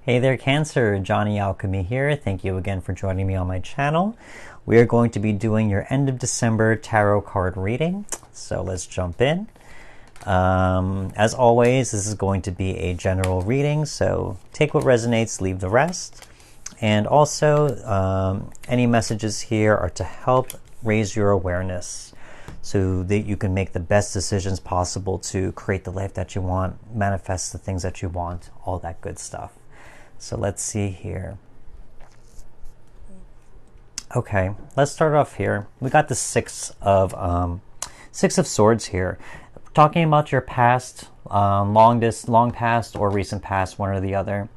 Hey there, Cancer. Johnny Alchemy here. Thank you again for joining me on my channel. We are going to be doing your end of December tarot card reading. So let's jump in. As always, this is going to be a general reading, so take what resonates, leave the rest. And also, any messages here are to help raise your awareness so that you can make the best decisions possible to create the life that you want, manifest the things that you want, all that good stuff. So let's see here. Okay, let's start off here. We got the Six of Swords here, talking about your past, long past or recent past, one or the other.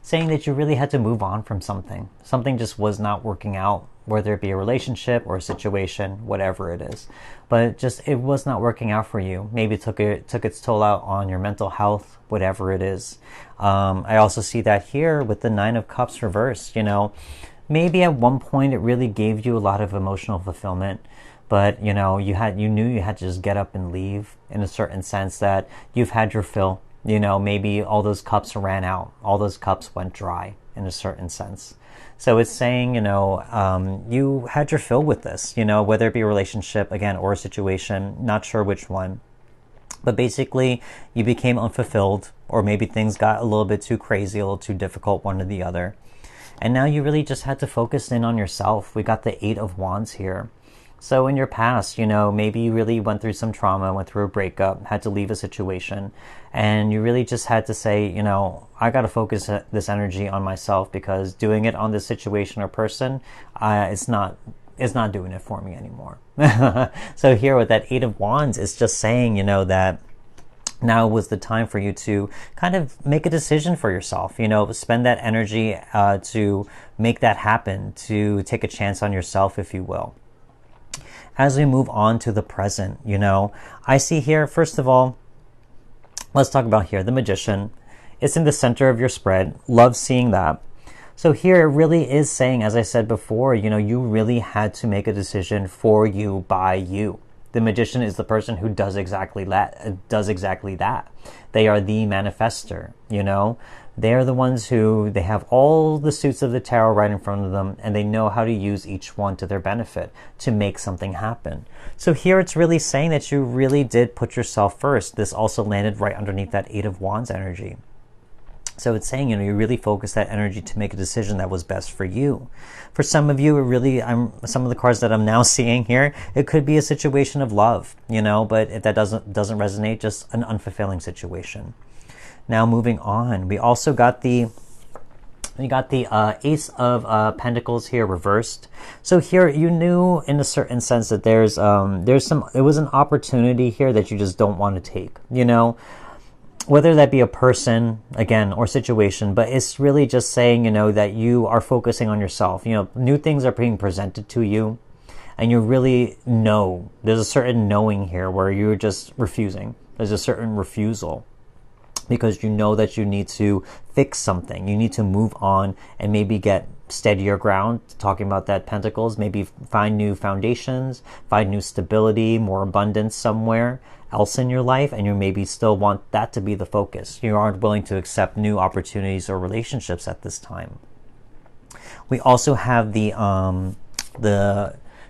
Saying that you really had to move on from something. Something just was not working out, whether it be a relationship or a situation, whatever it is. But it was not working out for you. Maybe it took its toll out on your mental health, whatever it is. I also see that here with the Nine of Cups reversed. You know, maybe at one point it really gave you a lot of emotional fulfillment, but you know, you knew you had to just get up and leave, in a certain sense that you've had your fill. You know, maybe all those cups ran out. All those cups went dry, in a certain sense. So it's saying, you know, you had your fill with this, you know, whether it be a relationship, again, or a situation, not sure which one. But basically, you became unfulfilled, or maybe things got a little bit too crazy, a little too difficult, one or the other. And now you really just had to focus in on yourself. We got the Eight of Wands here. So in your past, you know, maybe you really went through some trauma, went through a breakup, had to leave a situation, and you really just had to say, you know, I got to focus this energy on myself, because doing it on this situation or person, it's not doing it for me anymore. So here with that Eight of Wands, it's just saying, you know, that now was the time for you to kind of make a decision for yourself, you know, spend that energy to make that happen, to take a chance on yourself, if you will. As we move on to the present, you know, I see here, first of all, let's talk about here, the Magician. It's in the center of your spread. Love seeing that. So here it really is saying, as I said before, you know, you really had to make a decision for you, by you. The Magician is the person who does exactly that. They are the manifester, you know. They're the ones who, they have all the suits of the tarot right in front of them, and they know how to use each one to their benefit to make something happen. So here it's really saying that you really did put yourself first. This also landed right underneath that Eight of Wands energy. So it's saying, you know, you really focused that energy to make a decision that was best for you. For some of you, it really, some of the cards that I'm now seeing here, it could be a situation of love, you know, but if that doesn't resonate, just an unfulfilling situation. Now moving on, we also got the Ace of Pentacles here reversed. So here you knew in a certain sense that there was an opportunity here that you just don't want to take, you know, whether that be a person, again, or situation, but it's really just saying, you know, that you are focusing on yourself. You know, new things are being presented to you, and you really know, there's a certain knowing here where you're just refusing. There's a certain refusal, because you know that you need to fix something. You need to move on and maybe get steadier ground, talking about that Pentacles, maybe find new foundations, find new stability, more abundance somewhere else in your life, and you maybe still want that to be the focus. You aren't willing to accept new opportunities or relationships at this time. We also have the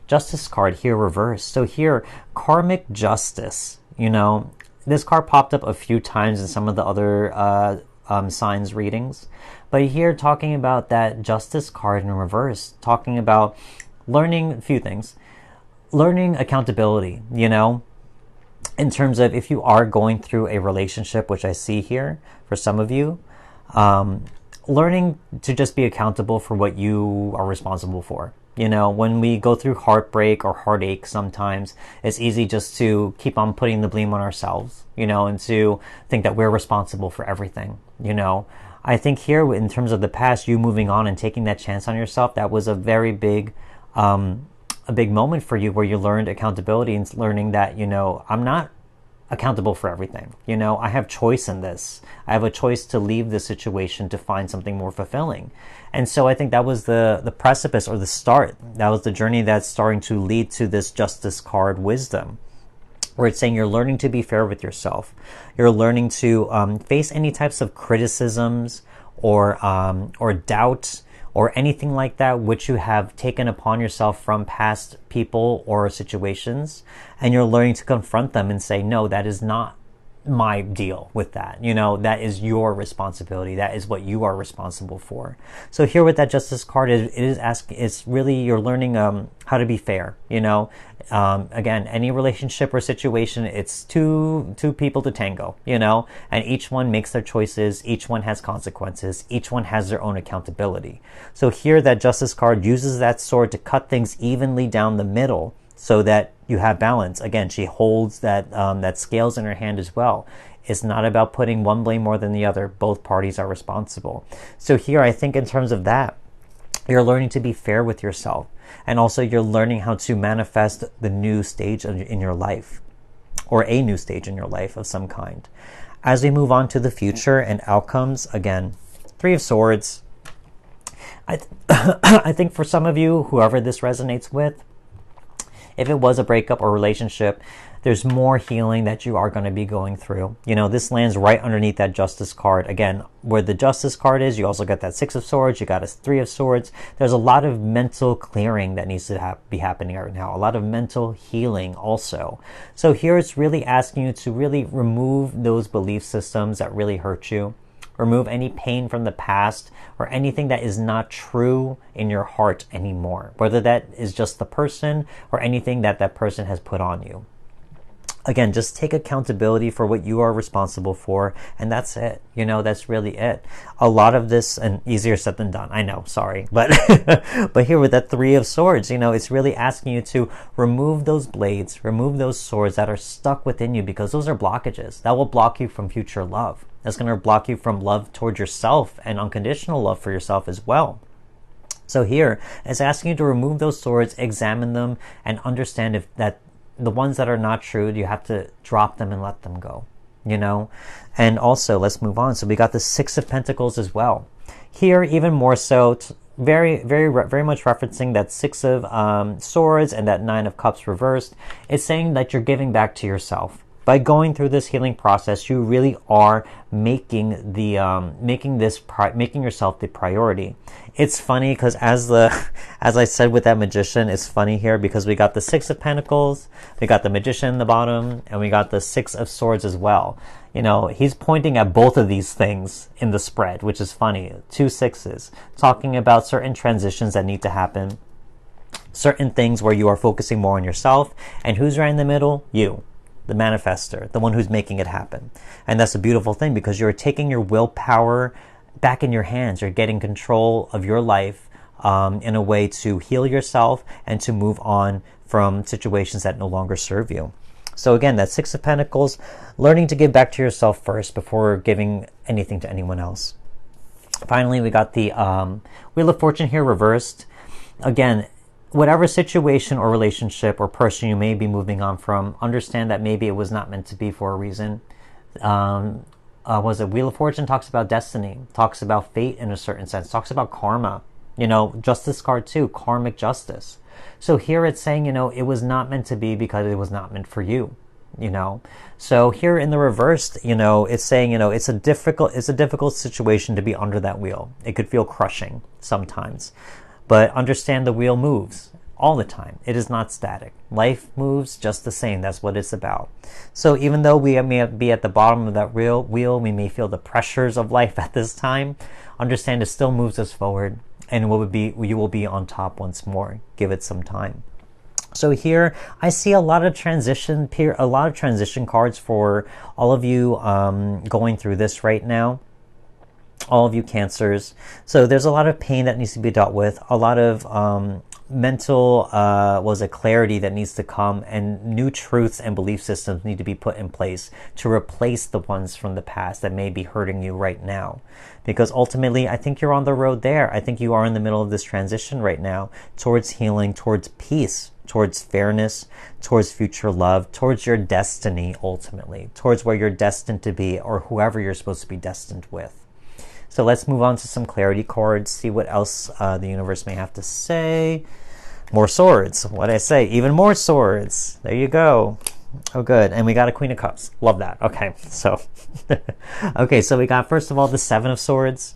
Justice card here reversed. So here, karmic justice, you know, this card popped up a few times in some of the other signs readings. But here talking about that Justice card in reverse, talking about learning a few things. Learning accountability, you know, in terms of if you are going through a relationship, which I see here for some of you, learning to just be accountable for what you are responsible for. You know, when we go through heartbreak or heartache, sometimes it's easy just to keep on putting the blame on ourselves, you know, and to think that we're responsible for everything, you know. I think here, in terms of the past, you moving on and taking that chance on yourself, that was a very big, a big moment for you, where you learned accountability and learning that, you know, I'm not accountable for everything. You know, I have choice in this. I have a choice to leave this situation to find something more fulfilling. And so I think that was the precipice, or the start. That was the journey that's starting to lead to this Justice card wisdom, where it's saying you're learning to be fair with yourself. You're learning to face any types of criticisms or doubt or anything like that, which you have taken upon yourself from past people or situations, and you're learning to confront them and say, no, that is not my deal with that. You know, that is your responsibility. That is what you are responsible for. So here with that Justice card, it's really, you're learning how to be fair. You know, again, any relationship or situation, it's two people to tango, you know, and each one makes their choices. Each one has consequences. Each one has their own accountability. So here that Justice card uses that sword to cut things evenly down the middle, so that you have balance. Again, she holds that that scales in her hand as well. It's not about putting one blame more than the other. Both parties are responsible. So here, I think in terms of that, you're learning to be fair with yourself. And also you're learning how to manifest the new stage in your life, or a new stage in your life of some kind. As we move on to the future and outcomes, again, Three of Swords. I think for some of you, whoever this resonates with, if it was a breakup or relationship, there's more healing that you are going to be going through. You know, this lands right underneath that Justice card. Again, where the Justice card is, you also got that Six of Swords, you got a Three of Swords. There's a lot of mental clearing that needs to be happening right now. A lot of mental healing also. So here it's really asking you to really remove those belief systems that really hurt you. Remove any pain from the past or anything that is not true in your heart anymore, whether that is just the person or anything that that person has put on you. Again, just take accountability for what you are responsible for, and that's it. You know, that's really it. A lot of this, and easier said than done, I know, sorry. But but here with that Three of Swords, you know, it's really asking you to remove those blades, remove those swords that are stuck within you, because those are blockages. That will block you from future love. That's going to block you from love towards yourself and unconditional love for yourself as well. So here, it's asking you to remove those swords, examine them, and understand if that the ones that are not true, you have to drop them and let them go, you know? And also, let's move on. So we got the Six of Pentacles as well. Here, even more so, very much referencing that Six of Swords and that Nine of Cups reversed. It's saying that you're giving back to yourself. By going through this healing process, you really are making the making yourself the priority. It's funny because as I said with that Magician, it's funny here because we got the Six of Pentacles, we got the Magician in the bottom, and we got the Six of Swords as well. You know, he's pointing at both of these things in the spread, which is funny. Two sixes, talking about certain transitions that need to happen, certain things where you are focusing more on yourself, and who's right in the middle? You. The manifester, the one who's making it happen. And that's a beautiful thing because you're taking your willpower back in your hands. You're getting control of your life in a way to heal yourself and to move on from situations that no longer serve you. So again, that Six of Pentacles, learning to give back to yourself first before giving anything to anyone else. Finally, we got the Wheel of Fortune here reversed. Again, whatever situation or relationship or person you may be moving on from, understand that maybe it was not meant to be for a reason. Was it Wheel of Fortune talks about destiny, talks about fate in a certain sense, talks about karma. You know, Justice card too, karmic justice. So here it's saying, you know, it was not meant to be because it was not meant for you. You know, so here in the reversed, you know, it's saying, you know, it's a difficult situation to be under that wheel. It could feel crushing sometimes. But understand the wheel moves all the time. It is not static. Life moves just the same. That's what it's about. So even though we may be at the bottom of that wheel, we may feel the pressures of life at this time, understand it still moves us forward, and you will be on top once more. Give it some time. So here I see a lot of transition cards for all of you going through this right now. All of you Cancers. So there's a lot of pain that needs to be dealt with, a lot of mental clarity that needs to come, and new truths and belief systems need to be put in place to replace the ones from the past that may be hurting you right now. Because ultimately, I think you're on the road there. I think you are in the middle of this transition right now towards healing, towards peace, towards fairness, towards future love, towards your destiny ultimately, towards where you're destined to be or whoever you're supposed to be destined with. So let's move on to some clarity cards, see what else the universe may have to say. More swords. What did I say? Even more swords. There you go. Oh, good. And we got a Queen of Cups. Love that. Okay, so okay, so we got, first of all, the Seven of Swords.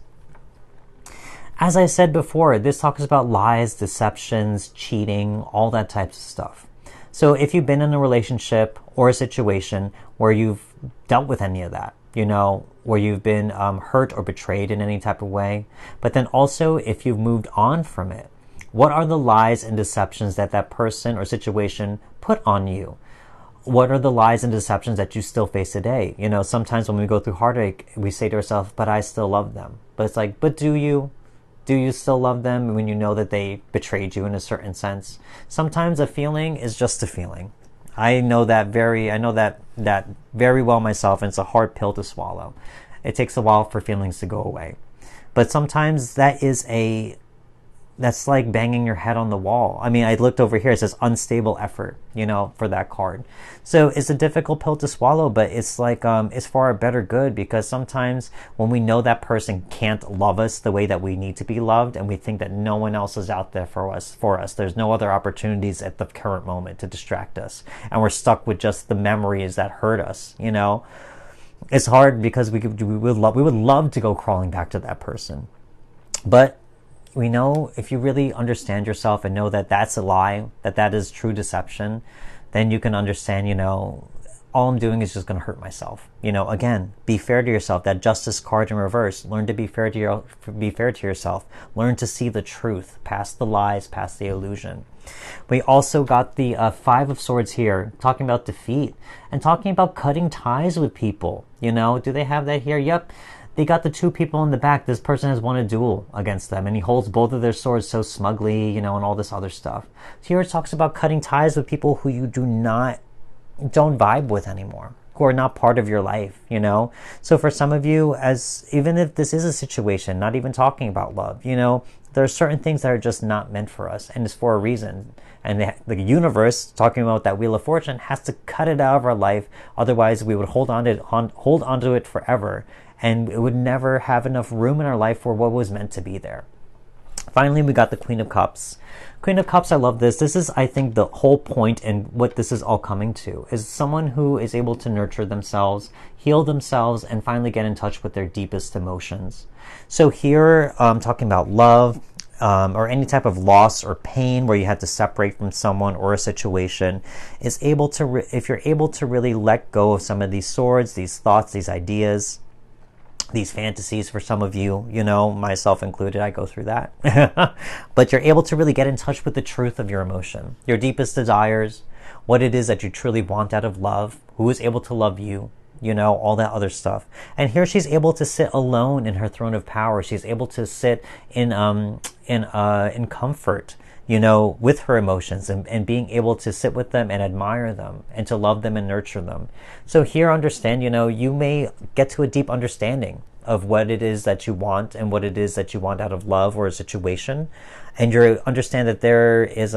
As I said before, this talks about lies, deceptions, cheating, all that types of stuff. So if you've been in a relationship or a situation where you've dealt with any of that, where you've been hurt or betrayed in any type of way, but then also if you've moved on from it, what are the lies and deceptions that that person or situation put on you? What are the lies and deceptions that you still face today? Sometimes when we go through heartache, we say to ourselves, but I still love them. But it's like, but do you? Do you still love them when you know that they betrayed you in a certain sense? Sometimes a feeling is just a feeling. I know that very well myself, and it's a hard pill to swallow. It takes a while for feelings to go away. But sometimes that's like banging your head on the wall. I mean, I looked over here, it says unstable effort, for that card. So it's a difficult pill to swallow, but it's like, it's for our better good, because sometimes when we know that person can't love us the way that we need to be loved, and we think that no one else is out there for us, there's no other opportunities at the current moment to distract us, and we're stuck with just the memories that hurt us, It's hard because we would love to go crawling back to that person. But we know if you really understand yourself and know that that's a lie, that is true deception, then you can understand, all I'm doing is just going to hurt myself. Again, be fair to yourself. That justice card in reverse. Learn to be fair to yourself. Learn to see the truth, past the lies, past the illusion. We also got the Five of Swords here, talking about defeat and talking about cutting ties with people. Do they have that here? Yep. They got the two people in the back. This person has won a duel against them, and he holds both of their swords so smugly, and all this other stuff. So here it talks about cutting ties with people who you don't vibe with anymore, who are not part of your life, So for some of you, even if this is a situation, not even talking about love, there are certain things that are just not meant for us, and it's for a reason. And the universe, talking about that Wheel of Fortune, has to cut it out of our life. Otherwise, we would hold onto it forever, and it would never have enough room in our life for what was meant to be there. Finally, we got the Queen of Cups. Queen of Cups, I love this. This is, I think, the whole point and what this is all coming to, is someone who is able to nurture themselves, heal themselves, and finally get in touch with their deepest emotions. So here, talking about love, or any type of loss or pain where you had to separate from someone or a situation, is able to, if you're able to really let go of some of these swords, these thoughts, these ideas, these fantasies for some of you, myself included, I go through that. But you're able to really get in touch with the truth of your emotion, your deepest desires, what it is that you truly want out of love, who is able to love you, all that other stuff. And here she's able to sit alone in her throne of power. She's able to sit in comfort, with her emotions, and being able to sit with them and admire them and to love them and nurture them. So here, understand, you may get to a deep understanding of what it is that you want and what it is that you want out of love or a situation. And you understand that there is,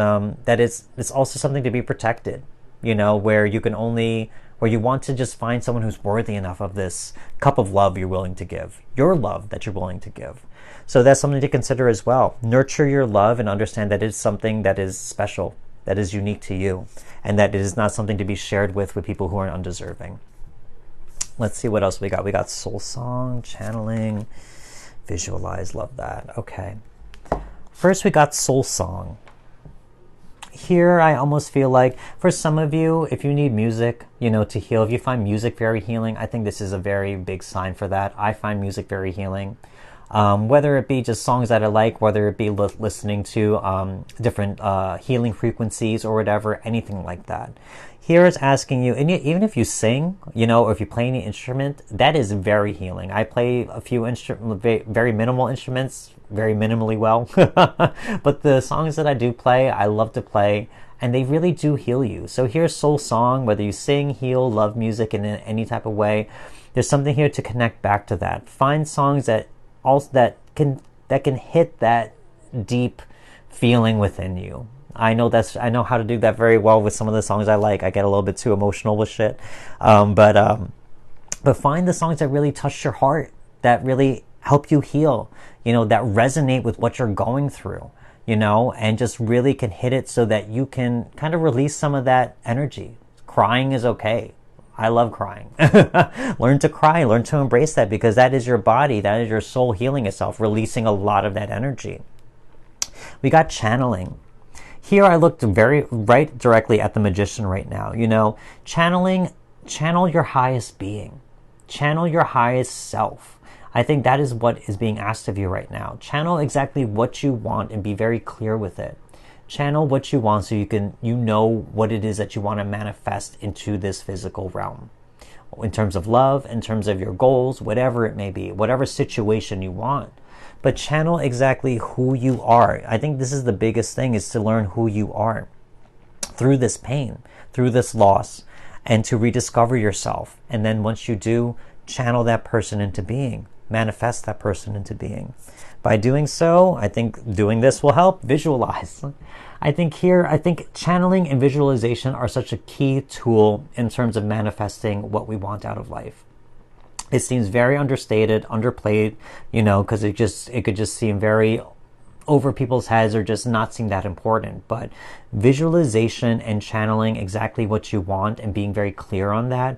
it's also something to be protected, where you want to just find someone who's worthy enough of this cup of love you're willing to give, your love that you're willing to give. So that's something to consider as well. Nurture your love and understand that it's something that is special, that is unique to you, and that it is not something to be shared with people who are undeserving. Let's see what else we got. We got Soul Song, Channeling, Visualize, love that. Okay. First we got Soul Song. Here I almost feel like for some of you, if you need music, to heal, if you find music very healing, I think this is a very big sign for that. I find music very healing. Whether it be just songs that I like, whether it be listening to different healing frequencies or whatever, anything like that. Here it's asking you, and even if you sing, or if you play any instrument, that is very healing. I play a few very minimal instruments, very minimally well. But the songs that I do play, I love to play, and they really do heal you. So here's Soul Song, whether you sing, heal, love music in any type of way, there's something here to connect back to that. Find songs that can hit that deep feeling within you. I know how to do that very well with some of the songs I like. I get a little bit too emotional with shit, but find the songs that really touch your heart, that really help you heal, that resonate with what you're going through, and just really can hit it so that you can kind of release some of that energy. Crying is okay. I love crying. Learn to cry, learn to embrace that, because that is your body, that is your soul healing itself, releasing a lot of that energy. We got channeling. Here I looked right directly at the Magician right now. You know, channel your highest being. Channel your highest self. I think that is what is being asked of you right now. Channel exactly what you want and be very clear with it. Channel what you want so you know what it is that you want to manifest into this physical realm. In terms of love, in terms of your goals, whatever it may be, whatever situation you want. But channel exactly who you are. I think this is the biggest thing, is to learn who you are through this pain, through this loss, and to rediscover yourself. And then once you do, channel that person into being, manifest that person into being. By doing so, I think doing this will help. Visualize. I think channeling and visualization are such a key tool in terms of manifesting what we want out of life. It seems very understated, underplayed, you know, because it could just seem very over people's heads, or just not seem that important. But visualization and channeling exactly what you want and being very clear on that,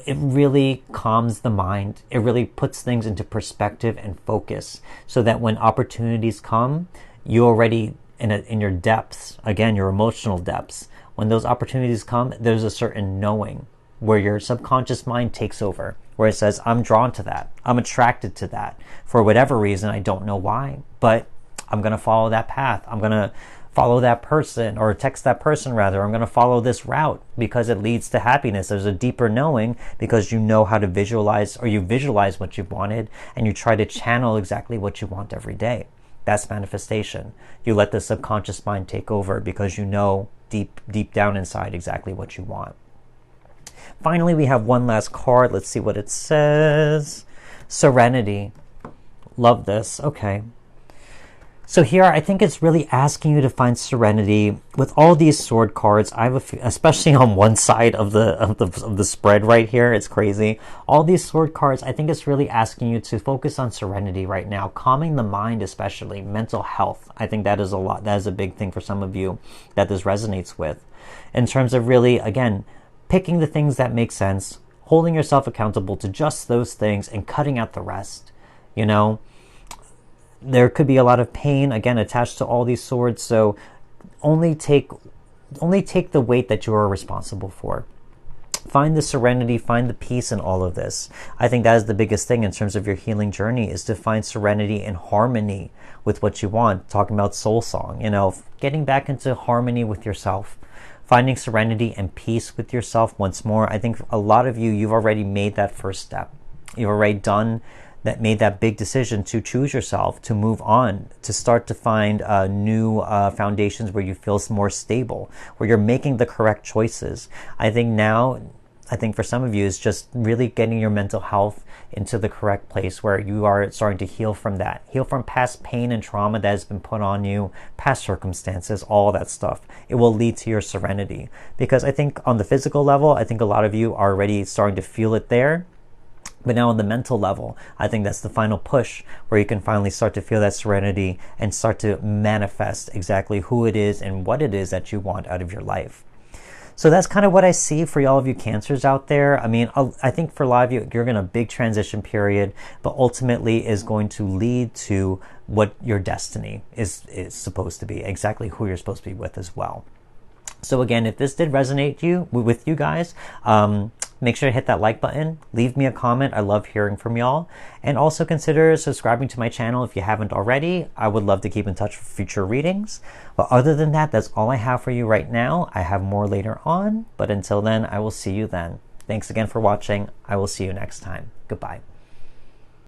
it really calms the mind. It really puts things into perspective and focus, so that when opportunities come, you already in your depths, again, your emotional depths, when those opportunities come, there's a certain knowing where your subconscious mind takes over, where it says, I'm drawn to that. I'm attracted to that. For whatever reason, I don't know why, but I'm going to follow that path. I'm going to follow that person, or text that person rather. I'm going to follow this route because it leads to happiness. There's a deeper knowing because you know how to visualize, or you visualize what you've wanted, and you try to channel exactly what you want every day. That's manifestation. You let the subconscious mind take over because you know deep down inside exactly what you want. Finally, we have one last card. Let's see what it says. Serenity. Love this. Okay. So here, I think it's really asking you to find serenity with all these sword cards. I have a few, especially on one side of the spread right here. It's crazy. All these sword cards, I think it's really asking you to focus on serenity right now, calming the mind, especially mental health. I think that is a lot. That is a big thing for some of you that this resonates with, in terms of really, again, picking the things that make sense, holding yourself accountable to just those things, and cutting out the rest. You know, there could be a lot of pain, again, attached to all these swords, so only take the weight that you are responsible for. Find the serenity, find the peace in all of this. I think that is the biggest thing in terms of your healing journey, is to find serenity and harmony with what you want. Talking about soul song, you know, getting back into harmony with yourself, finding serenity and peace with yourself once more. I think a lot of you've already made that first step. You've already made that big decision to choose yourself, to move on, to start to find new foundations where you feel more stable, where you're making the correct choices. I think for some of you, it's just really getting your mental health into the correct place, where you are starting to heal from that. Heal from past pain and trauma that has been put on you, past circumstances, all that stuff. It will lead to your serenity. Because I think on the physical level, I think a lot of you are already starting to feel it there. But now on the mental level, I think that's the final push, where you can finally start to feel that serenity and start to manifest exactly who it is and what it is that you want out of your life. So that's kind of what I see for all of you Cancers out there. I mean, I think for a lot of you, you're in a big transition period, but ultimately is going to lead to what your destiny is supposed to be, exactly who you're supposed to be with as well. So again, if this did resonate with you guys, make sure to hit that like button. Leave me a comment. I love hearing from y'all. And also consider subscribing to my channel if you haven't already. I would love to keep in touch for future readings. But other than that, that's all I have for you right now. I have more later on. But until then, I will see you then. Thanks again for watching. I will see you next time. Goodbye.